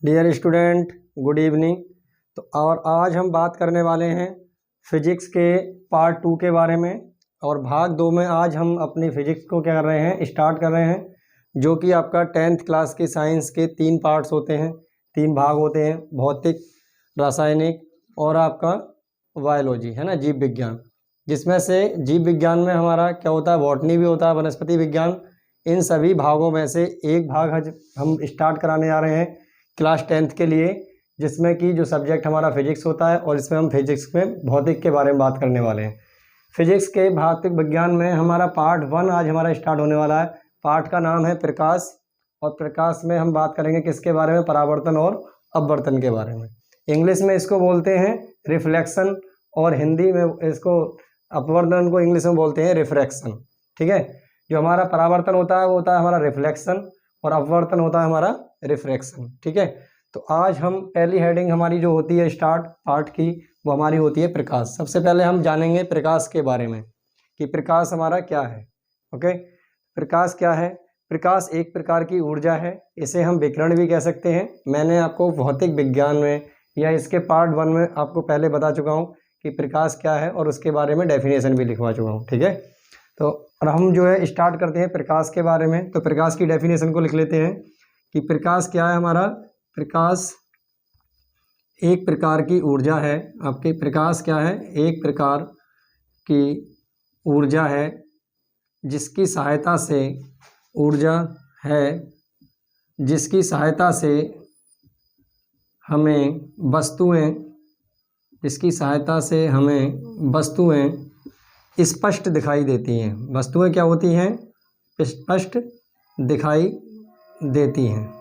Dear student, good evening. तो और आज हम बात करने वाले हैं फिजिक्स के पार्ट 2 के बारे में। और भाग 2 में आज हम अपनी फिजिक्स को क्या कर रहे हैं, स्टार्ट कर रहे हैं, जो कि आपका 10th क्लास की साइंस के 3 पार्ट्स होते हैं, 3 भाग होते हैं, भौतिक, रासायनिक और आपका बायोलॉजी, है ना, जीव विज्ञान। जिसमें से जीव विज्ञान में हमारा क्या होता है, बॉटनी भी होता है, वनस्पति विज्ञान। इन सभी भागों में से एक भाग हम स्टार्ट कराने जा रहे हैं क्लास 10th के लिए, जिसमें कि जो सब्जेक्ट हमारा फिजिक्स होता है, और इसमें हम फिजिक्स में भौतिक के बारे में बात करने वाले हैं। फिजिक्स के भौतिक विज्ञान में हमारा पार्ट 1 आज हमारा स्टार्ट होने वाला है। पार्ट का नाम है प्रकाश, और प्रकाश में हम बात करेंगे किसके बारे में, परावर्तन और अपवर्तन के बारे में। इंग्लिश में इसको बोलते हैं रिफ्लेक्शन, और हिंदी में इसको अपवर्तन को इंग्लिश में बोलते हैं रिफ्रैक्शन। ठीक है, जो हमारा परावर्तन होता है वो होता है हमारा रिफ्लेक्शन, और अपवर्तन होता है हमारा रिफ्रैक्शन। ठीक है, तो आज हम पहली हेडिंग हमारी जो होती है स्टार्ट पार्ट की, वो हमारी होती है प्रकाश। सबसे पहले हम जानेंगे प्रकाश के बारे में कि प्रकाश हमारा क्या है। ओके, प्रकाश क्या है? प्रकाश एक प्रकार की ऊर्जा है, इसे हम विकिरण भी कह सकते हैं। मैंने आपको भौतिक विज्ञान में या इसके पार्ट 1 में आपको पहले बता चुका हूँ कि प्रकाश क्या है, और उसके बारे में डेफिनेशन भी लिखवा चुका हूँ। ठीक है, तो और हम जो है स्टार्ट करते हैं प्रकाश के बारे में। तो प्रकाश की डेफिनेशन को लिख लेते हैं कि प्रकाश क्या है हमारा। प्रकाश एक प्रकार की ऊर्जा है। आपके प्रकाश क्या है? एक प्रकार की ऊर्जा है जिसकी सहायता से ऊर्जा है जिसकी सहायता से हमें वस्तुएं स्पष्ट दिखाई देती हैं। वस्तुएं क्या होती हैं? स्पष्ट दिखाई देती हैं।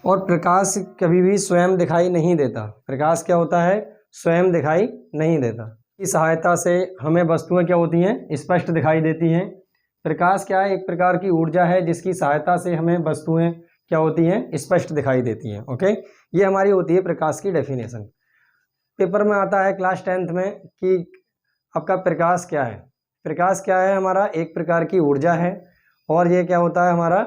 और प्रकाश कभी भी स्वयं दिखाई नहीं देता। प्रकाश क्या होता है? स्वयं दिखाई नहीं देता। इस सहायता से हमें वस्तुएं क्या होती हैं? स्पष्ट दिखाई देती हैं। प्रकाश क्या है? एक प्रकार की ऊर्जा है जिसकी सहायता से हमें वस्तुएं क्या होती हैं? स्पष्ट दिखाई देती हैं। ओके, ये हमारी होती है प्रकाश की डेफिनेशन। पेपर में आता है क्लास 10th में कि आपका प्रकाश क्या है। प्रकाश क्या है हमारा? एक प्रकार की ऊर्जा है, और ये क्या होता है हमारा,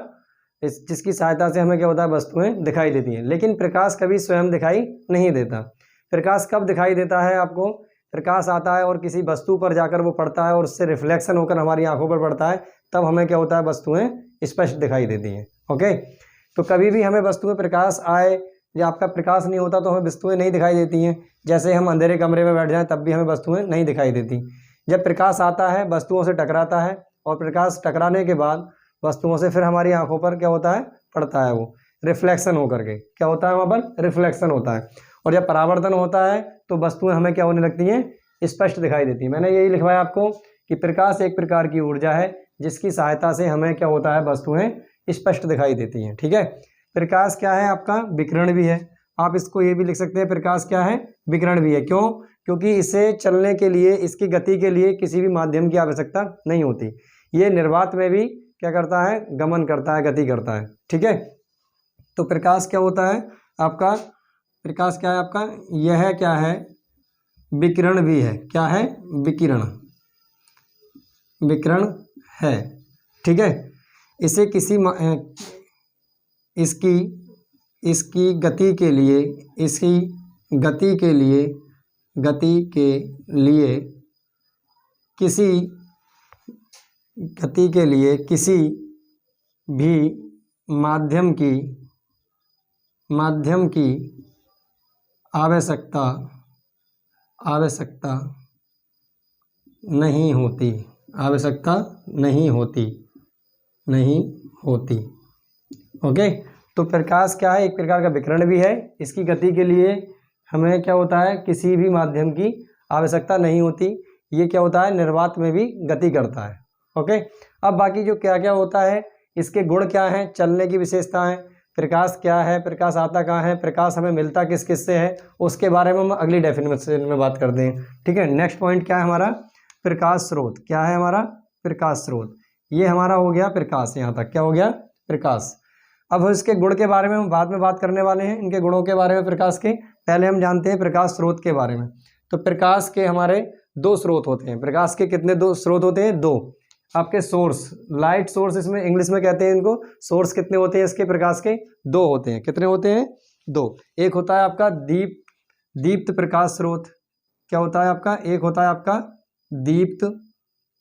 जिसकी सहायता से हमें क्या होता है? वस्तुएं दिखाई देती हैं। लेकिन प्रकाश कभी स्वयं दिखाई नहीं देता। प्रकाश कब दिखाई देता है आपको? प्रकाश आता है और किसी वस्तु पर जाकर वो पड़ता है, और उससे रिफ्लेक्शन होकर हमारी आंखों पर पड़ता है, तब हमें क्या होता है? वस्तुएं स्पष्ट दिखाई देती हैं। ओके, तो कभी भी हमें वस्तुएं प्रकाश आए या आपका प्रकाश नहीं होता तो हमें वस्तुएं नहीं दिखाई देती हैं। जैसे हम अंधेरे कमरे में बैठ जाएं तब भी हमें वस्तुएं नहीं दिखाई देती। जब प्रकाश आता है, वस्तुओं से टकराता है, और प्रकाश टकराने के बाद वस्तुओं से फिर हमारी आंखों पर क्या होता है? पड़ता है, वो रिफ्लेक्शन होकर के क्या होता है? वहाँ पर रिफ्लेक्शन होता है। और जब परावर्तन होता है तो वस्तुएं हमें क्या होने लगती हैं? स्पष्ट दिखाई देती हैं। मैंने यही लिखवाया आपको कि प्रकाश एक प्रकार की ऊर्जा है जिसकी सहायता से हमें क्या होता है? वस्तुएं स्पष्ट दिखाई देती हैं। ठीक है, प्रकाश क्या है आपका? विकिरण भी है। आप इसको ये भी लिख सकते हैं, प्रकाश क्या है? विकिरण भी है। क्यों? क्योंकि इसे चलने के लिए, इसकी गति के लिए किसी भी माध्यम की आवश्यकता नहीं होती। ये निर्वात में भी क्या करता है? गमन करता है, गति करता है। ठीक है, तो प्रकाश क्या होता है आपका? प्रकाश क्या है आपका? यह क्या है? विकिरण भी है। क्या है? विकिरण है। ठीक है, इसे किसी इसकी गति के किसी भी माध्यम की आवश्यकता नहीं होती। ओके, तो प्रकाश क्या है? एक प्रकार का विकिरण भी है। इसकी गति के लिए हमें क्या होता है? किसी भी माध्यम की आवश्यकता नहीं होती। ये क्या होता है? निर्वात में भी गति करता है। ओके, अब बाकी जो क्या क्या होता है, इसके गुण क्या हैं, चलने की विशेषताएं, प्रकाश क्या है, प्रकाश आता कहाँ है, प्रकाश हमें मिलता किस किस से है, उसके बारे में हम अगली डेफिनेशन में बात करते हैं। ठीक है, नेक्स्ट पॉइंट क्या है हमारा? प्रकाश स्रोत। क्या है हमारा? प्रकाश स्रोत। ये हमारा हो गया प्रकाश। यहाँ तक क्या हो गया? प्रकाश। अब इसके गुण के बारे में हम बाद में बात करने वाले हैं, इनके गुणों के बारे में प्रकाश के। पहले हम जानते हैं प्रकाश स्रोत के बारे में। तो प्रकाश के हमारे दो स्रोत होते हैं। प्रकाश के कितने दो स्रोत होते हैं? दो। आपके सोर्स, लाइट सोर्स इसमें इंग्लिश में कहते हैं इनको। सोर्स कितने होते हैं इसके प्रकाश के? दो होते हैं। कितने होते हैं? दो। एक होता है आपका दीप्त प्रकाश स्रोत। क्या होता है आपका? एक होता है आपका दीप्त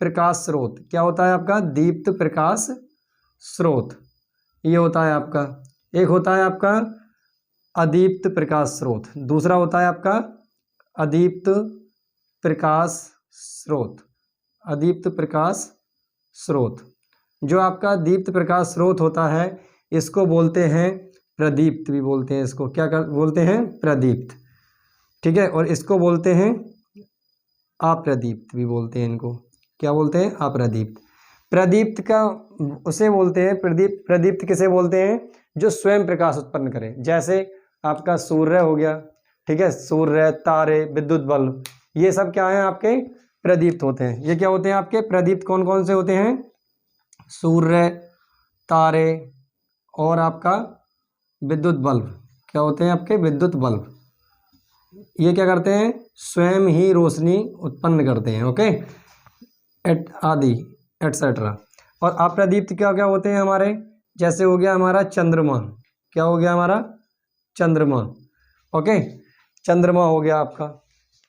प्रकाश स्रोत। क्या होता है आपका? दीप्त प्रकाश स्रोत, ये होता है आपका। एक होता है आपका अदीप्त प्रकाश स्रोत, दूसरा होता है आपका अदीप्त प्रकाश स्रोत। अदीप्त प्रकाश स्रोत, जो आपका दीप्त प्रकाश स्रोत होता है इसको बोलते हैं प्रदीप्त भी बोलते हैं इसको। क्या बोलते हैं? प्रदीप्त। ठीक है, और इसको बोलते हैं अप्रदीप्त भी बोलते हैं इनको। क्या बोलते हैं? अप्रदीप्त। प्रदीप्त का उसे बोलते हैं प्रदीप्त। प्रदीप्त किसे बोलते हैं? जो स्वयं प्रकाश उत्पन्न करे। जैसे आपका सूर्य हो गया, ठीक है, सूर्य, तारे, विद्युत बल्ब, ये सब क्या है? आपके प्रदीप्त होते हैं। ये क्या होते हैं आपके प्रदीप्त? कौन कौन से होते हैं? सूर्य, तारे और आपका विद्युत बल्ब। क्या होते हैं आपके? विद्युत बल्ब। ये क्या करते हैं? स्वयं ही रोशनी उत्पन्न करते हैं। ओके, आदि एटसेट्रा। और अप्रदीप्त क्या क्या होते हैं हमारे? जैसे हो गया हमारा चंद्रमा। क्या हो गया हमारा? चंद्रमा। ओके, चंद्रमा हो गया आपका।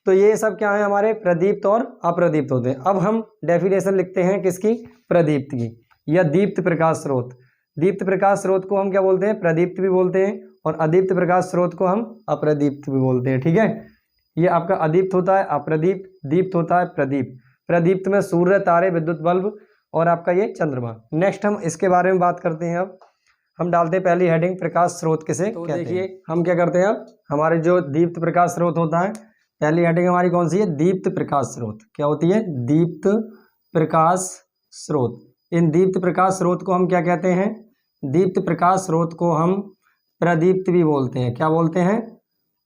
तो ये सब क्या है? हमारे प्रदीप्त और अप्रदीप्त होते हैं। अब हम डेफिनेशन लिखते हैं किसकी? प्रदीप्त की, या दीप्त प्रकाश स्रोत। दीप्त प्रकाश स्रोत को हम क्या बोलते हैं? प्रदीप्त भी बोलते हैं, और अदीप्त प्रकाश स्रोत को हम अप्रदीप्त भी बोलते हैं। ठीक है, ये आपका अदीप्त होता है अप्रदीप्त, दीप्त होता है प्रदीप्त। प्रदीप्त में सूर्य, तारे, विद्युत बल्ब और आपका ये चंद्रमा। नेक्स्ट हम इसके बारे में बात करते हैं। अब हम डालते हैं पहली हेडिंग, प्रकाश स्रोत किसे कहते हैं। देखिए हम क्या करते हैं, अब हमारे जो दीप्त प्रकाश स्रोत होता है, पहली हेडिंग हमारी कौन सी है? दीप्त प्रकाश स्रोत। क्या होती है? दीप्त प्रकाश स्रोत। इन दीप्त प्रकाश स्रोत को हम क्या कहते हैं? दीप्त प्रकाश स्रोत को हम प्रदीप्त भी बोलते हैं। क्या बोलते हैं?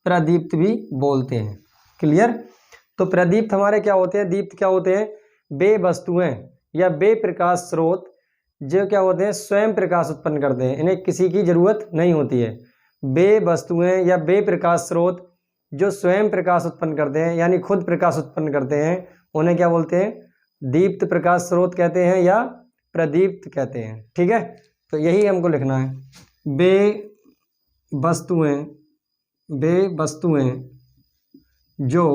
प्रदीप्त भी बोलते हैं। क्लियर? तो प्रदीप्त हमारे क्या होते हैं? दीप्त क्या होते हैं? वे वस्तुएं या वे प्रकाश स्रोत जो क्या होते हैं? स्वयं प्रकाश उत्पन्न करते हैं, इन्हें किसी की जरूरत नहीं होती है। वे वस्तुएं या वे प्रकाश स्रोत जो स्वयं प्रकाश उत्पन्न करते हैं, यानी खुद प्रकाश उत्पन्न करते हैं, उन्हें क्या बोलते हैं? दीप्त प्रकाश स्रोत कहते हैं या प्रदीप्त कहते हैं। ठीक है, तो यही हमको लिखना है। वे वस्तुएं जो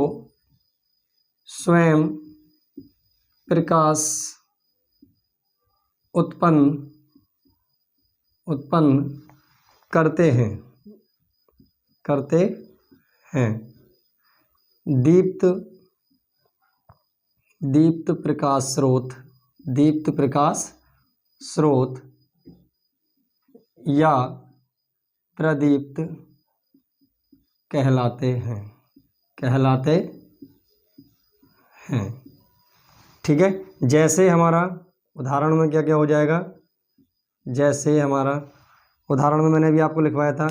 स्वयं प्रकाश उत्पन्न करते हैं दीप्त प्रकाश स्रोत या प्रदीप्त कहलाते हैं। ठीक है, जैसे हमारा उदाहरण में क्या क्या हो जाएगा? जैसे हमारा उदाहरण में मैंने भी आपको लिखवाया था,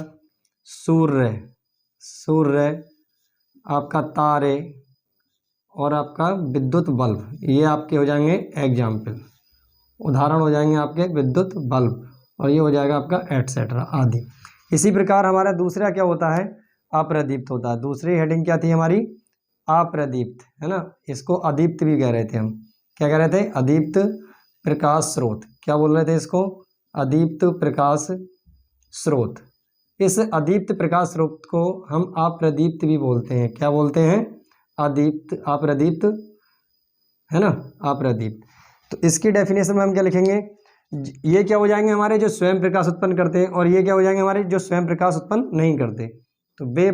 सूर्य, आपका तारे और आपका विद्युत बल्ब, ये आपके हो जाएंगे एग्जाम्पल, उदाहरण हो जाएंगे आपके विद्युत बल्ब, और ये हो जाएगा आपका एटसेट्रा आदि। इसी प्रकार हमारा दूसरा क्या होता है? अप्रदीप्त होता है। दूसरी हेडिंग क्या थी हमारी? अप्रदीप्त, है ना। इसको अदीप्त भी कह रहे थे हम। क्या कह रहे थे? अदीप्त प्रकाश स्रोत। क्या बोल रहे थे इसको? अदीप्त प्रकाश स्रोत। इस अदीप्त प्रकाश स्रोत को हम अप्रदीप्त भी बोलते हैं। क्या बोलते हैं? अप्रदीप्त, है ना, अप्रदीप्त। तो इसकी डेफिनेशन में हम क्या लिखेंगे? ये क्या हो जाएंगे हमारे? जो स्वयं प्रकाश उत्पन्न करते हैं, और ये क्या हो जाएंगे हमारे? जो स्वयं प्रकाश उत्पन्न नहीं करते। तो वे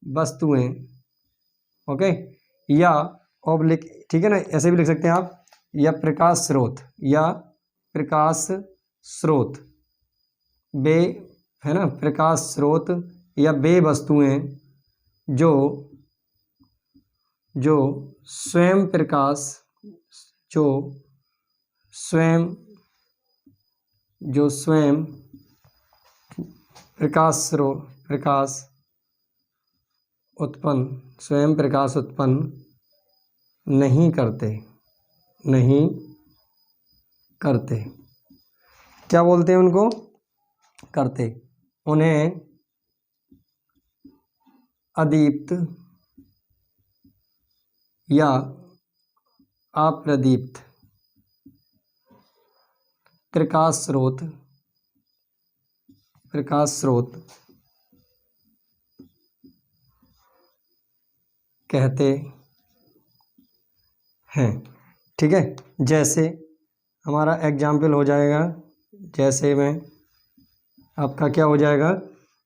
वस्तुएं, ओके, या ऑब्लिक, ठीक है ना, ऐसे भी लिख सकते हैं आप, या प्रकाश स्रोत, वे, है ना, प्रकाश स्रोत या वे वस्तुएं जो स्वयं प्रकाश उत्पन्न नहीं करते। क्या बोलते हैं उनको? करते। उन्हें अदीप्त या अप्रदीप्त प्रकाश स्रोत कहते हैं। ठीक है, जैसे हमारा एग्जाम्पल हो जाएगा, जैसे में आपका क्या हो जाएगा,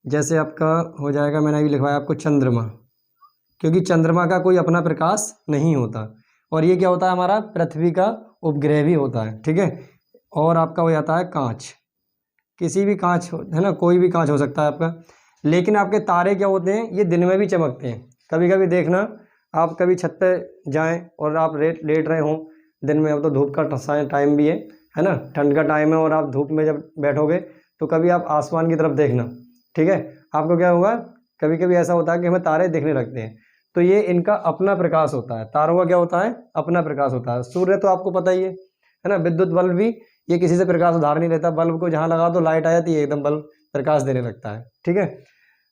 जैसे आपका हो जाएगा, मैंने अभी लिखवाया आपको चंद्रमा, क्योंकि चंद्रमा का कोई अपना प्रकाश नहीं होता, और ये क्या होता है, हमारा पृथ्वी का उपग्रह भी होता है। ठीक है, और आपका हो जाता है कांच, किसी भी कांच है ना, कोई भी कांच हो सकता है आपका। लेकिन आपके तारे क्या होते हैं, ये दिन में भी चमकते हैं। कभी कभी देखना, आप कभी छत पे जाएं और आप लेट रहे हों दिन में, अब तो धूप का टाइम भी है ना, ठंड का टाइम है, और आप धूप में जब बैठोगे तो कभी आप आसमान की तरफ देखना। ठीक है, आपको क्या होगा, कभी कभी ऐसा होता है कि हमें तारे दिखने लगते हैं, तो ये इनका अपना प्रकाश होता है। तारों का क्या होता है, अपना प्रकाश होता है। सूर्य तो आपको पता ही है ना, विद्युत बल्ब भी ये किसी से प्रकाश उधार नहीं लेता, बल्ब को जहाँ लगा तो लाइट आ जाती है, एकदम बल्ब प्रकाश देने लगता है। ठीक है,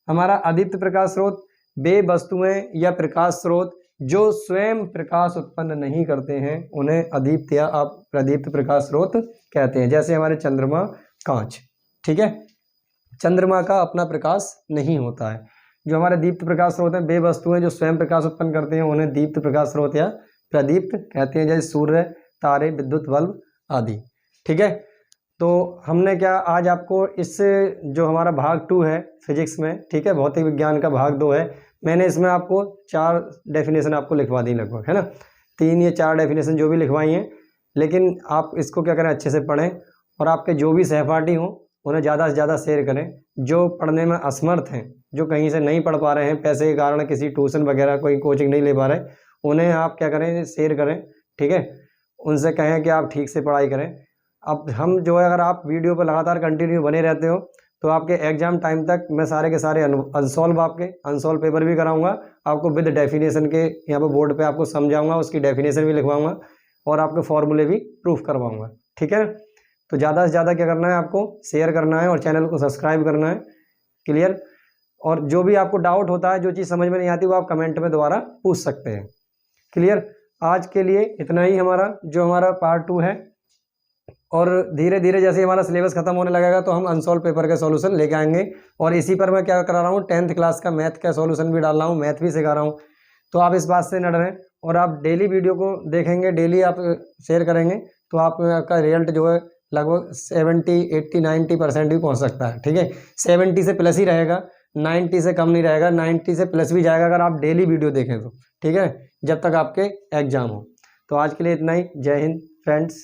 हमारा अदीप्त प्रकाश स्रोत, वे वस्तुएं या प्रकाश स्रोत जो स्वयं प्रकाश उत्पन्न नहीं करते हैं, उन्हें अदीप्त या अप्रदीप्त प्रकाश स्रोत कहते हैं। जैसे हमारे चंद्रमा, कांच। ठीक है, चंद्रमा का अपना प्रकाश नहीं होता है। जो हमारे दीप्त प्रकाश स्रोत हैं, वे वस्तुएं जो स्वयं प्रकाश उत्पन्न करते हैं, उन्हें दीप्त प्रकाश स्रोत या प्रदीप्त कहते हैं, जैसे सूर्य, तारे, विद्युत बल्ब आदि। ठीक है, तो हमने क्या आज आपको इस जो हमारा भाग 2 है फिजिक्स में, ठीक है, भौतिक विज्ञान का भाग 2 है, मैंने इसमें आपको 4 डेफिनेशन आपको लिखवा दी लगभग, है ना, 3 या 4 डेफिनेशन जो भी लिखवाई हैं। लेकिन आप इसको क्या करें, अच्छे से पढ़ें, और आपके जो भी सहपाठी हों उन्हें ज़्यादा से ज़्यादा शेयर करें। जो पढ़ने में असमर्थ हैं, जो कहीं से नहीं पढ़ पा रहे हैं, पैसे के कारण किसी ट्यूशन वगैरह कोई कोचिंग नहीं ले पा रहे, उन्हें आप क्या करें, शेयर करें। ठीक है, उनसे कहें कि आप ठीक से पढ़ाई करें। अब हम जो है, अगर आप वीडियो पर लगातार कंटिन्यू बने रहते हो तो आपके एग्जाम टाइम तक मैं सारे के सारे अनसॉल्व पेपर भी कराऊंगा आपको, विद डेफिनेशन के यहाँ पे बोर्ड पे आपको समझाऊंगा, उसकी डेफिनेशन भी लिखवाऊंगा, और आपके फॉर्मूले भी प्रूफ करवाऊंगा। ठीक है, तो ज़्यादा से ज़्यादा क्या करना है, आपको शेयर करना है और चैनल को सब्सक्राइब करना है। क्लियर, और जो भी आपको डाउट होता है, जो चीज़ समझ में नहीं आती, वो आप कमेंट में दोबारा पूछ सकते हैं। क्लियर, आज के लिए इतना ही हमारा जो हमारा पार्ट 2 है, और धीरे धीरे जैसे हमारा सिलेबस खत्म होने लगेगा तो हम अनसॉल्व पेपर का सॉल्यूशन लेके आएंगे। और इसी पर मैं क्या करा रहा हूँ, 10th क्लास का मैथ का सॉल्यूशन भी डाल रहा हूँ, मैथ भी सिखा रहा हूँ। तो आप इस बात से न डरें, और आप डेली वीडियो को देखेंगे, डेली आप शेयर करेंगे, तो आपका रिजल्ट जो है लगभग 70, 80, 90% भी पहुँच सकता है। ठीक है, 70 से प्लस ही रहेगा, 90 से कम नहीं रहेगा, 90 से प्लस भी जाएगा अगर आप डेली वीडियो देखें तो। ठीक है, जब तक आपके एग्जाम हो। तो आज के लिए इतना ही। जय हिंद फ्रेंड्स।